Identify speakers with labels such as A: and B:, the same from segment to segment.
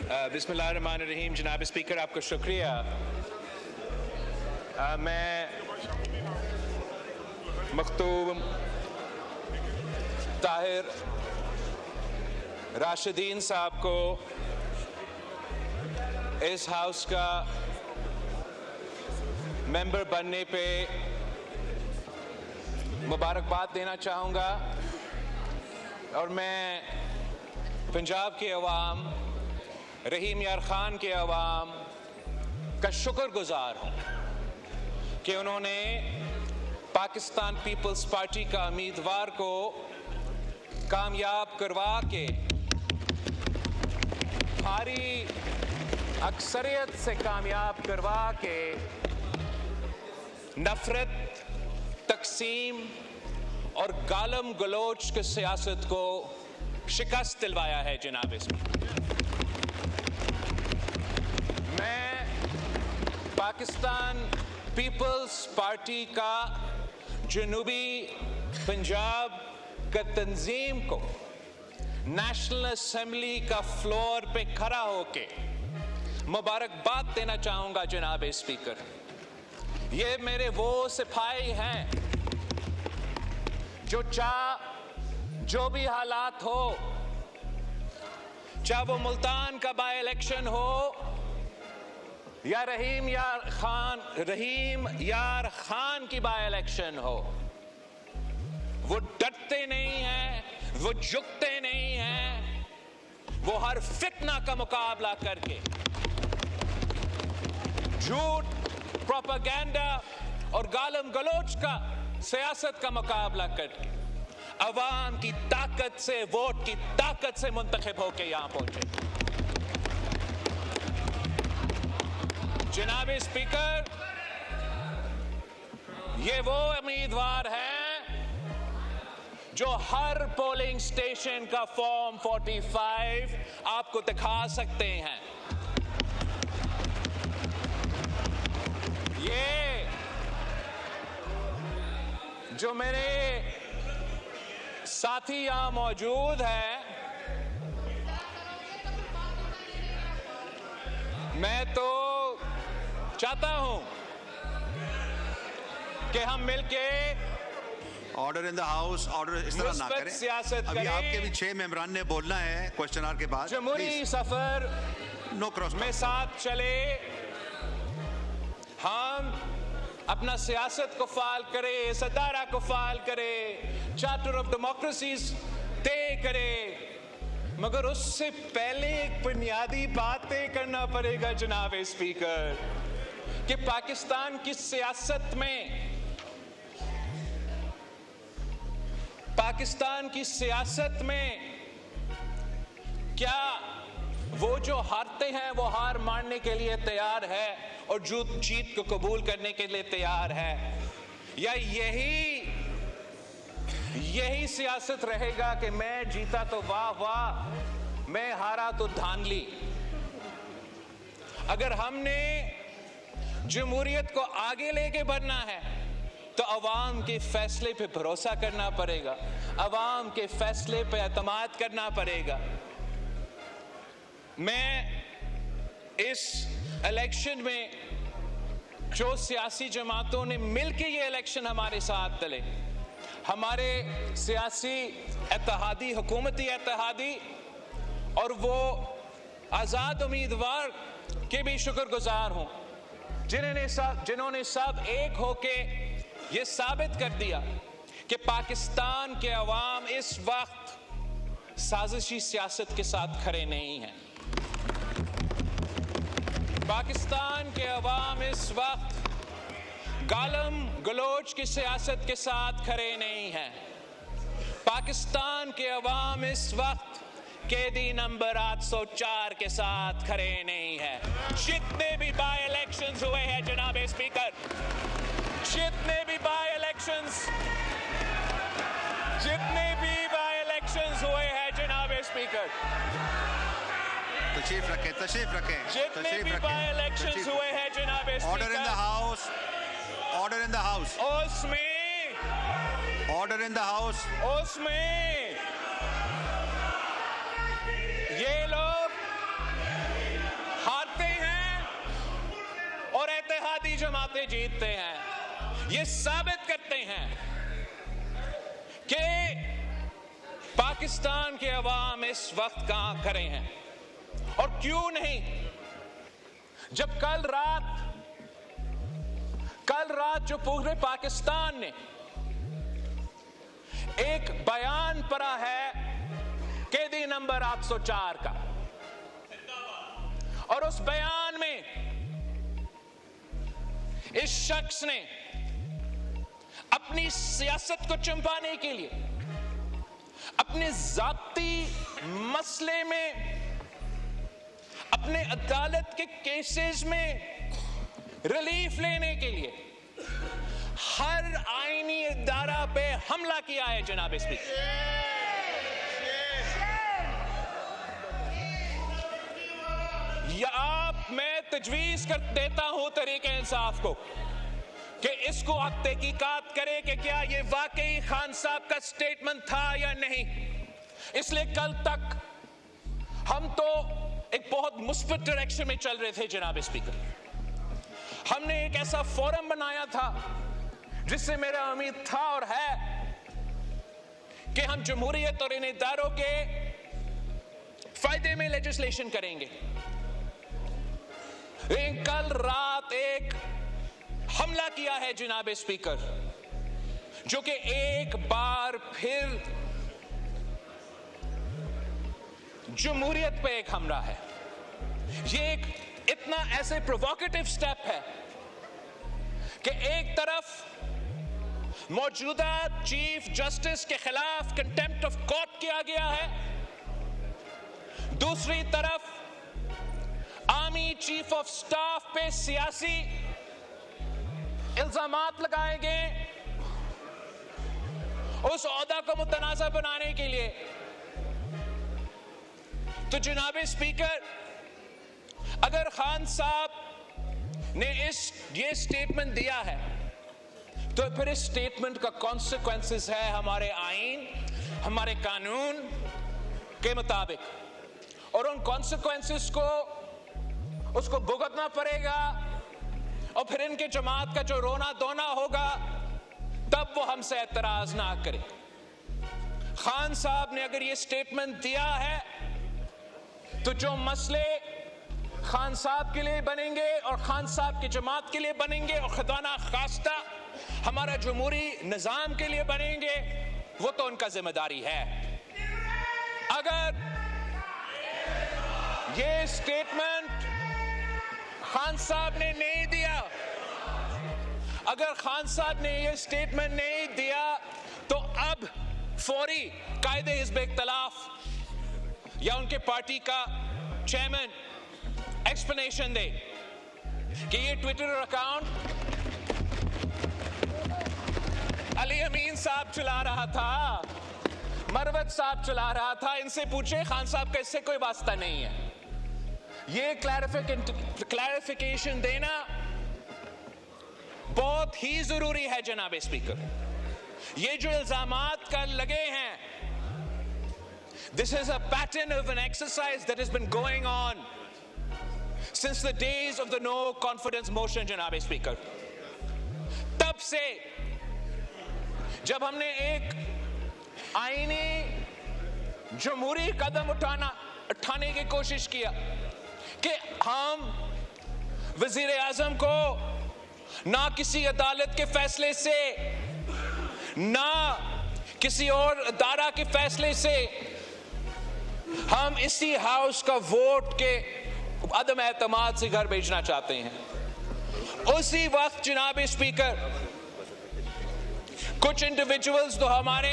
A: बिस्मिल्लाहिर्रहमानिर्रहीम। जनाब स्पीकर, आपका शुक्रिया। मैं मखतूम ताहिर राशिदीन साहब को इस हाउस का मेंबर बनने पे मुबारकबाद देना चाहूँगा और मैं पंजाब के अवाम, रहीम यार खान के अवाम का शुक्रगुजार हूँ कि उन्होंने पाकिस्तान पीपल्स पार्टी का उम्मीदवार को कामयाब करवा के भारी अक्सरियत से कामयाब करवा के नफरत, तकसीम और गालम गलोच की सियासत को शिकस्त दिलवाया है। जनाब स्पीकर, मैं पाकिस्तान पीपल्स पार्टी का जनूबी पंजाब का तंजीम को नेशनल असेंबली का फ्लोर पे खड़ा होके मुबारकबाद देना चाहूंगा। जनाब स्पीकर, ये मेरे वो सिपाही हैं जो भी हालात हो, चाहे वो मुल्तान का बाय इलेक्शन हो या रहीम यार खान की बाय इलेक्शन हो, वो डरते नहीं हैं, वो झुकते नहीं हैं। वो हर फितना का मुकाबला करके, झूठ, प्रोपेगेंडा और गालम गलोच का सियासत का मुकाबला करके अवाम की ताकत से, वोट की ताकत से मुंतखब होके यहां पहुंचे। जनाब स्पीकर, ये वो उम्मीदवार हैं जो हर पोलिंग स्टेशन का फॉर्म 45 आपको दिखा सकते हैं। ये जो मेरे साथी यहां मौजूद हैं, मैं तो चाहता हूं कि हम मिलके
B: order in the house, order इस तरह ना करें।
A: सियासत
B: अभी आपके भी 6 मेंबरान ने बोलना है क्वेश्चन आवर के बाद।
A: जमहूरी सफर
B: नो क्रॉस
A: में साथ चले, हम अपना सियासत को फाल करे, सदारा को फाल करे, चार्टर ऑफ डेमोक्रेसी तय करे, मगर उससे पहले एक बुनियादी बात तय करना पड़ेगा। जनाब स्पीकर, कि पाकिस्तान की सियासत में क्या वो जो हारते हैं वो हार मानने के लिए तैयार है और जीत को कबूल करने के लिए तैयार है, या यही सियासत रहेगा कि मैं जीता तो वाह वाह, मैं हारा तो धांधली। अगर हमने जमहूरियत को आगे लेके बढ़ना है तो अवाम के फैसले पे भरोसा करना पड़ेगा, अवाम के फैसले पे एतमाद करना पड़ेगा। मैं इस इलेक्शन में जो सियासी जमातों ने मिलकर ये इलेक्शन हमारे साथ चले, हमारे सियासी इत्तेहादी, हुकूमती इत्तेहादी और वो आज़ाद उम्मीदवार के भी शुक्रगुजार हूं जिन्होंने सब एक होके ये साबित कर दिया कि पाकिस्तान के अवाम इस वक्त साजिशी सियासत के साथ खड़े नहीं हैं। पाकिस्तान के अवाम इस वक्त गालम गलोच की सियासत के साथ खड़े नहीं हैं। पाकिस्तान के अवाम इस वक्त कैदी नंबर 804 के साथ खड़े नहीं है। जितने भी बाय इलेक्शंस हुए हैं जनाब स्पीकर, जितने भी बाय इलेक्शंस हुए हैं जनाब स्पीकर,
B: तशरीफ रखें।
A: जितने भी बाय इलेक्शंस हुए हैं जनाब speaker,
B: order in the house, order in the house, order in the house, उसमें
A: सारी जमातें जीतते हैं, ये साबित करते हैं कि पाकिस्तान के अवाम इस वक्त कहां खड़े हैं और क्यों नहीं। जब कल रात जो पूरे पाकिस्तान ने एक बयान पढ़ा है कैदी नंबर 804 का, और उस बयान में इस शख्स ने अपनी सियासत को चंपाने के लिए अपने जाती मसले में, अपने अदालत के केसेस में रिलीफ लेने के लिए हर आईनी इदारा पे हमला किया है जनाब स्पीकर। मैं तजवीज कर देता हूं तरीके इंसाफ को कि इसको अब तहकीकात करे कि क्या ये वाकई खान साहब का स्टेटमेंट था या नहीं। इसलिए कल तक हम तो एक बहुत मुस्बित डायरेक्शन में चल रहे थे जनाब स्पीकर। हमने एक ऐसा फोरम बनाया था जिससे मेरा उम्मीद था और है कि हम जमहूरियत और इन इदारों के फायदे में लेजिस्लेशन करेंगे। लेकिन कल रात एक हमला किया है जनाब स्पीकर, जो कि एक बार फिर जमहूरियत पे एक हमला है। ये एक इतना ऐसे प्रोवोकेटिव स्टेप है कि एक तरफ मौजूदा चीफ जस्टिस के खिलाफ कंटेम्प्ट ऑफ कोर्ट किया गया है, दूसरी तरफ आर्मी चीफ ऑफ स्टाफ पे सियासी इल्जामात लगाए गए उस ओहदा को मुतनाज़ा बनाने के लिए। तो जनाब स्पीकर, अगर खान साहब ने ये स्टेटमेंट दिया है तो फिर इस स्टेटमेंट का कॉन्सिक्वेंसेस है हमारे आईन, हमारे कानून के मुताबिक, और उन कॉन्सिक्वेंसेस को उसको भुगतना पड़ेगा। और फिर इनके जमात का जो रोना धोना होगा तब वो हमसे एतराज ना करे। खान साहब ने अगर ये स्टेटमेंट दिया है तो जो मसले खान साहब के लिए बनेंगे और खान साहब की जमात के लिए बनेंगे और खुदा ना खास्ता हमारा जमहूरी निजाम के लिए बनेंगे, वो तो उनका जिम्मेदारी है। अगर ये स्टेटमेंट खान साहब ने नहीं दिया, अगर खान साहब ने ये स्टेटमेंट नहीं दिया तो अब फौरी कायदे हिज़्ब इख्तिलाफ या उनके पार्टी का चेयरमैन एक्सप्लेनेशन दे कि ये ट्विटर अकाउंट अली अमीन साहब चला रहा था, मरवत साहब चला रहा था, इनसे पूछे, खान साहब का इससे कोई वास्ता नहीं है। ये क्लैरिफिकेशन देना बहुत ही जरूरी है जनाब स्पीकर। ये जो इल्जामात कल लगे हैं, this is a pattern of an exercise that has been going on since the days of the no confidence motion जनाब स्पीकर। तब से जब हमने एक आईनी जमहूरी कदम उठाने की कोशिश किया कि हम वजीर आजम को ना किसी अदालत के फैसले से ना किसी और अदारा के फैसले से हम इसी हाउस का वोट के अदम एतमाद से घर भेजना चाहते हैं, उसी वक्त जनाब स्पीकर कुछ इंडिविजुअल्स तो हमारे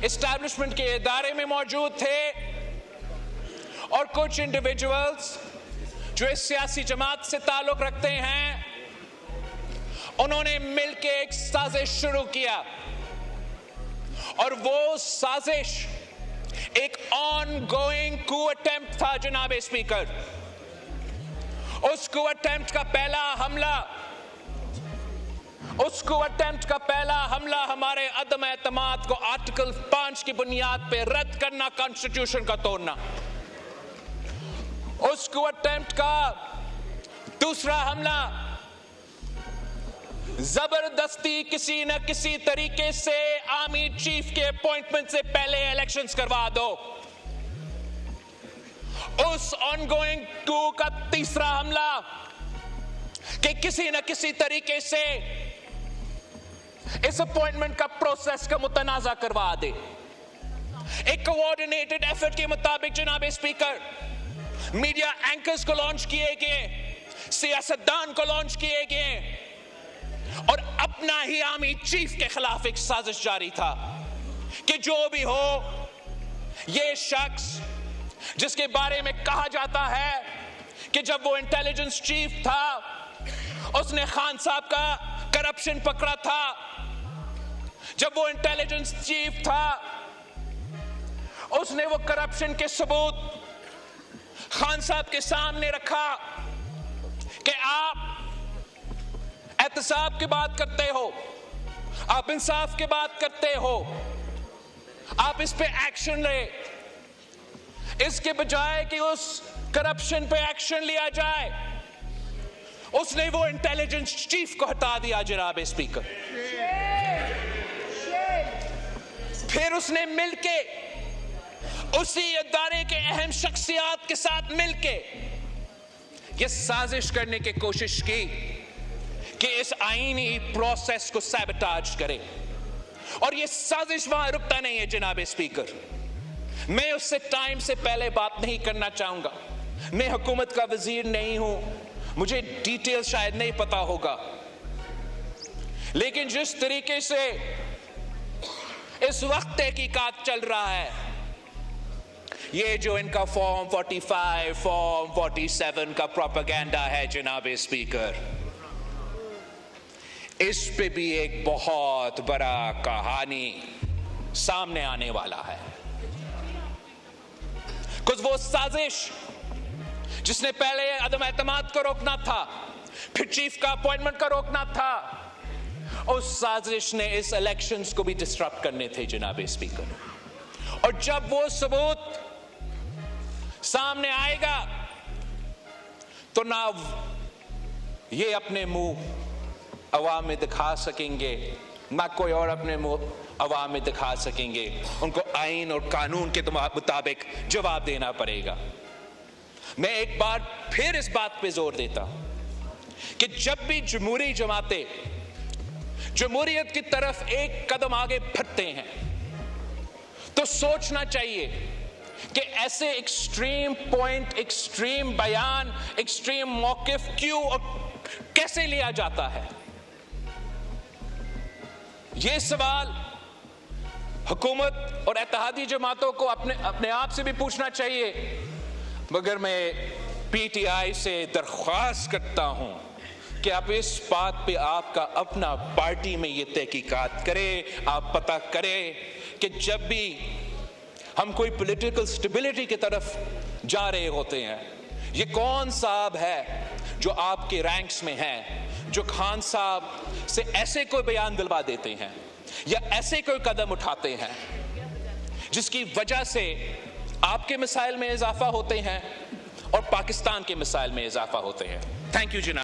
A: एस्टैब्लिशमेंट के इदारे में मौजूद थे और कुछ इंडिविजुअल्स जो इस सियासी जमात से ताल्लुक रखते हैं, उन्होंने मिलकर एक साजिश शुरू किया और वो साजिश एक ऑनगोइंग कू अटेम्प्ट था जनाब स्पीकर। उस कू अटेम्प्ट का पहला हमला हमारे अदम एतमाद को आर्टिकल 5 की बुनियाद पे रद्द करना, कॉन्स्टिट्यूशन का तोड़ना। उस कू अटेम्प्ट का दूसरा हमला जबरदस्ती किसी न किसी तरीके से आर्मी चीफ के अपॉइंटमेंट से पहले इलेक्शंस करवा दो। उस ऑनगोइंग टू का तीसरा हमला कि किसी न किसी तरीके से इस अपॉइंटमेंट का प्रोसेस का मुतनाजा करवा दे। एक कोऑर्डिनेटेड एफर्ट के मुताबिक जनाब स्पीकर, मीडिया एंकर्स को लॉन्च किए गए, सियासतदान को लॉन्च किए गए और अपना ही आर्मी चीफ के खिलाफ एक साजिश जारी था कि जो भी हो, ये शख्स जिसके बारे में कहा जाता है कि जब वो इंटेलिजेंस चीफ था उसने खान साहब का करप्शन पकड़ा था, जब वो इंटेलिजेंस चीफ था उसने वो करप्शन के सबूत खान साहब के सामने रखा कि आप एहतसाब की बात करते हो, आप इंसाफ की बात करते हो, आप इस पे एक्शन ले। इसके बजाय कि उस करप्शन पे एक्शन लिया जाए, उसने वो इंटेलिजेंस चीफ को हटा दिया जनाब स्पीकर। फिर उसने मिलके उसी इदारे के अहम शख्सियात के साथ मिलके ये साजिश करने की कोशिश की कि इस आईनी प्रोसेस को सैबोटाज करे। और ये साजिश वहां रुकता नहीं है जनाब स्पीकर। मैं उससे टाइम से पहले बात नहीं करना चाहूंगा। मैं हुकूमत का वजीर नहीं हूं, मुझे डिटेल शायद नहीं पता होगा, लेकिन जिस तरीके से इस वक्त तहकीकात चल रहा है, ये जो इनका फॉर्म 45, फॉर्म 47 का प्रोपेगेंडा है जनाब स्पीकर, इस पे भी एक बहुत बड़ा कहानी सामने आने वाला है। कुछ वो साजिश जिसने पहले अदम एतमाद को रोकना था, फिर चीफ का अपॉइंटमेंट को रोकना था, उस साजिश ने इस इलेक्शंस को भी डिस्टर्ब करने थे जनाब स्पीकर। और जब वो सबूत सामने आएगा तो ना ये अपने मुंह अवाम में दिखा सकेंगे, ना कोई और अपने मुंह अवाम में दिखा सकेंगे। उनको आईन और कानून के मुताबिक जवाब देना पड़ेगा। मैं एक बार फिर इस बात पे जोर देता हूं कि जब भी जमहूरी जमातें जमहूरियत की तरफ एक कदम आगे बढ़ते हैं तो सोचना चाहिए कि ऐसे एक्सट्रीम पॉइंट, एक्सट्रीम बयान, एक्सट्रीम मौकिफ क्यों और कैसे लिया जाता है। यह सवाल हुकूमत और इत्तेहादी जमातों को अपने आप से भी पूछना चाहिए। मगर मैं पीटीआई से दरख्वास्त करता हूं कि आप इस बात पे आपका अपना पार्टी में ये तहकीकात करें, आप पता करें कि जब भी हम कोई पॉलिटिकल स्टेबिलिटी की तरफ जा रहे होते हैं, ये कौन साहब है जो आपके रैंक्स में है, जो खान साहब से ऐसे कोई बयान दिलवा देते हैं या ऐसे कोई कदम उठाते हैं जिसकी वजह से आपके मिसाइल में इजाफा होते हैं और पाकिस्तान के मिसाइल में इजाफा होते हैं। थैंक यू जनाब।